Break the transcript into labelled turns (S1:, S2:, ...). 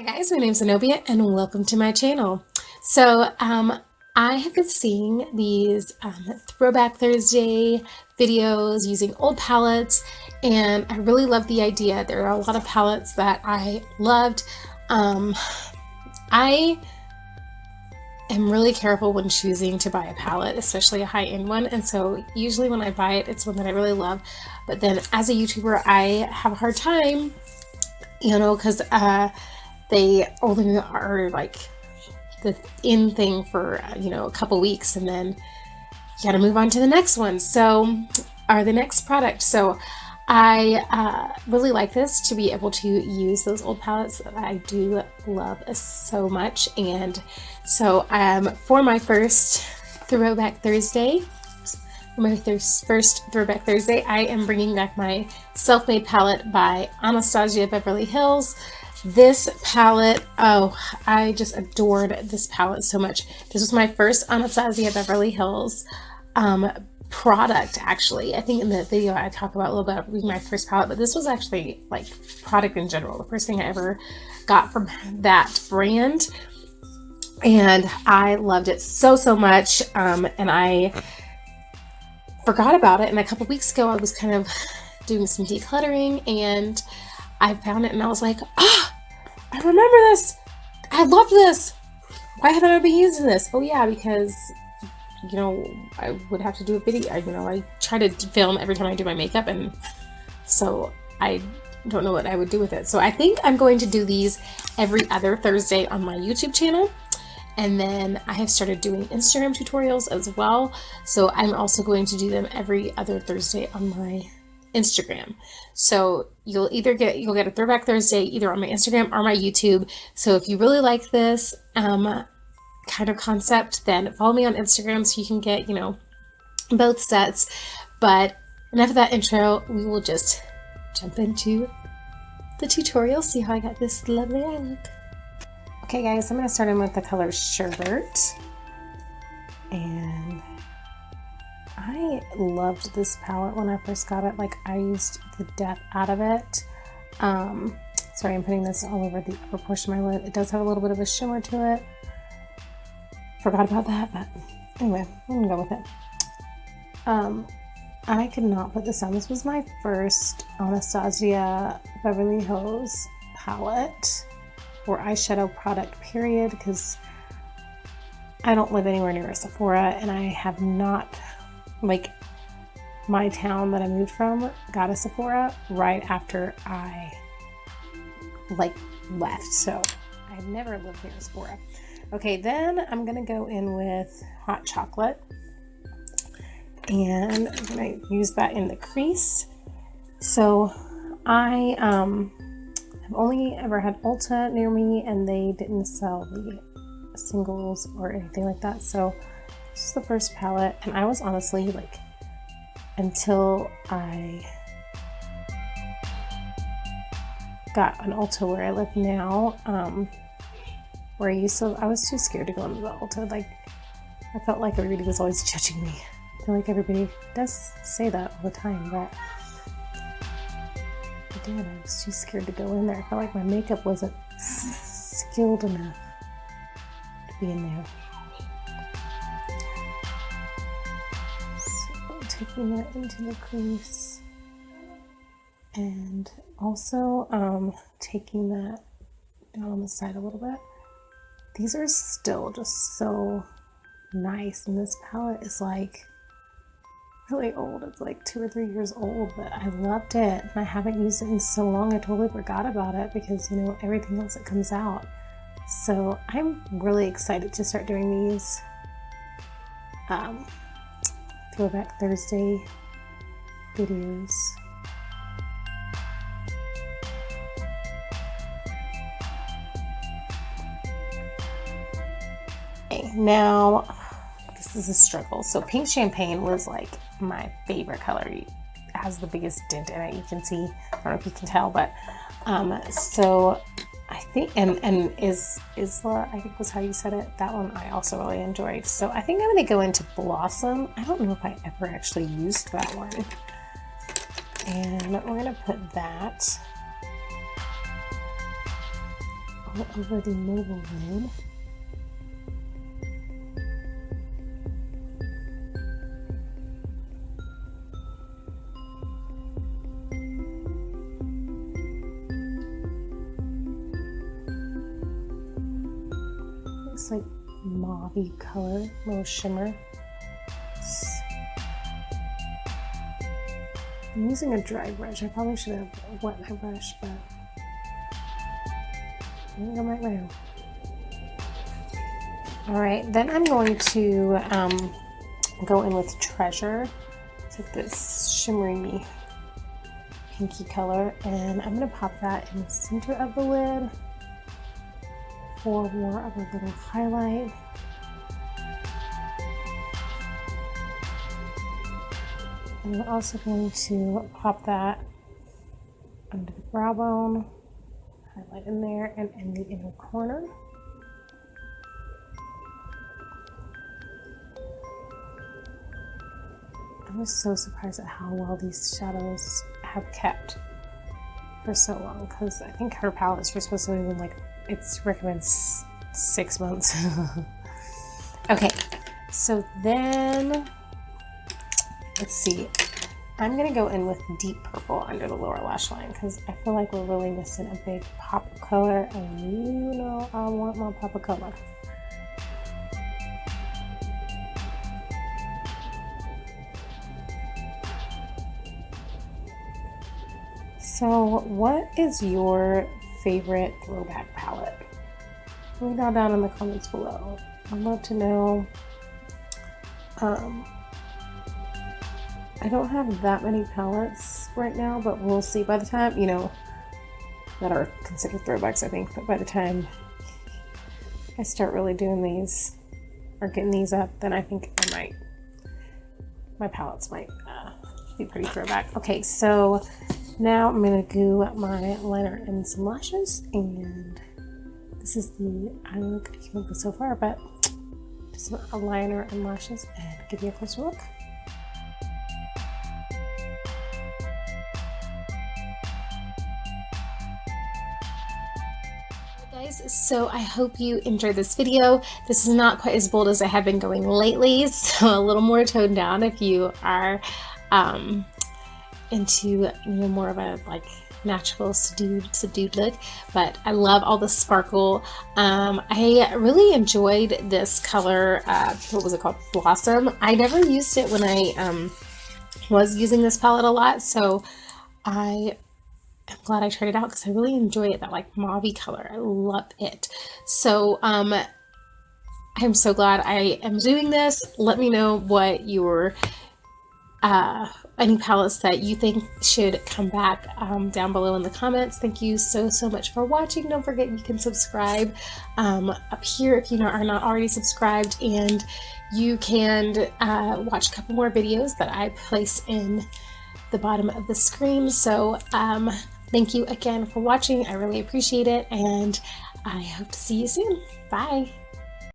S1: Hi guys, my name is Zenobia and welcome to my channel. So I have been seeing these Throwback Thursday videos using old palettes, and I really love the idea. There are a lot of palettes that I loved. I am really careful when choosing to buy a palette, especially a high-end one, and so usually when I buy it, it's one that I really love. But then as a YouTuber, I have a hard time, because they only are like the in thing for a couple weeks, and then you got to move on to the next one, or the next product. So I really like this, to be able to use those old palettes that I do love so much. And so for my first Throwback Thursday, I am bringing back my Self-Made palette by Anastasia Beverly Hills. This palette, oh, I just adored this palette so much. This was my first Anastasia Beverly Hills product, actually. I think in the video I talk about a little bit about being my first palette, but this was actually like product in general, the first thing I ever got from that brand. And I loved it so much, and I forgot about it. And a couple weeks ago I was kind of doing some decluttering and I found it and I was like, I remember this. I love this. Why haven't I been using this? Oh yeah, because I would have to do a video. I try to film every time I do my makeup, and so I don't know what I would do with it. So I think I'm going to do these every other Thursday on my YouTube channel. And then I have started doing Instagram tutorials as well. So I'm also going to do them every other Thursday on my Instagram. So you'll get a Throwback Thursday either on my Instagram or my YouTube. So if you really like this kind of concept, then follow me on Instagram so you can get, both sets. But enough of that intro. We will just jump into the tutorial, see how I got this lovely eye look. Okay guys, I'm going to start in with the color Sherbet, and I loved this palette when I first got it. Like, I used the death out of it. Sorry, I'm putting this all over the upper portion of my lid. It does have a little bit of a shimmer to it. Forgot about that, but anyway, I'm gonna go with it. I could not put this on. This was my first Anastasia Beverly Hills palette, or eyeshadow product, period, because I don't live anywhere near a Sephora, and I have not, like, my town that I moved from got a Sephora right after I left, so I've never lived near a Sephora. Okay, then I'm gonna go in with hot chocolate, and I'm gonna use that in the crease. So I I've only ever had Ulta near me, and they didn't sell the singles or anything like that. So this is the first palette, and I was honestly, like, until I got an Ulta where I live now, I was too scared to go into the Ulta. Like, I felt like everybody was always judging me. I feel like everybody does say that all the time, but I was too scared to go in there. I felt like my makeup wasn't skilled enough to be in there. So taking that into the crease, and also taking that down on the side a little bit. These are still just so nice, and this palette is like really old. It's like 2 or 3 years old, but I loved it, and I haven't used it in so long I totally forgot about it because everything else that comes out. So I'm really excited to start doing these Throwback Thursday videos. Okay, now this is a struggle. So pink champagne was like my favorite color. It has the biggest dent in it. You can see, I don't know if you can tell, but so I think, and Isla, I think was how you said it. That one I also really enjoyed. So I think I'm going to go into Blossom. I don't know if I ever actually used that one. And we're going to put that all over the mobile lid. Looks like mauve color, little shimmer. I'm using a dry brush. I probably should have wet my brush, but I think I might now. Alright, then I'm going to go in with Treasure. It's like this shimmery pinky color, and I'm going to pop that in the center of the lid for more of a little highlight. And I'm also going to pop that under the brow bone, highlight in there, and in the inner corner. I was so surprised at how well these shadows have kept for so long, because I think her palettes were supposed to be like, it's recommends 6 months. Okay, so then let's see. I'm gonna go in with deep purple under the lower lash line because I feel like we're really missing a big pop of color, and you know I want my pop of color. So what is your favorite throwback palette? Let me know down in the comments below. I'd love to know. I don't have that many palettes right now, but we'll see by the time, you know, that are considered throwbacks, I think, but by the time I start really doing these or getting these up, then I think my palettes might be pretty throwback. Okay, so now I'm gonna do my liner and some lashes, and this is the eye look I came up with so far, but just a liner and lashes and give you a closer look. So I hope you enjoyed this video. This is not quite as bold as I have been going lately, so a little more toned down if you are into, you know, more of a like natural subdued look. But I love all the sparkle. I really enjoyed this color. What was it called? Blossom. I never used it when I was using this palette a lot, so I'm glad I tried it out because I really enjoy it, that like mauve color. I love it. So I'm so glad I am doing this. Let me know what your any palettes that you think should come back down below in the comments. Thank you so much for watching. Don't forget you can subscribe up here if you are not already subscribed, and you can watch a couple more videos that I place in the bottom of the screen. So thank you again for watching. I really appreciate it, and I hope to see you soon. Bye.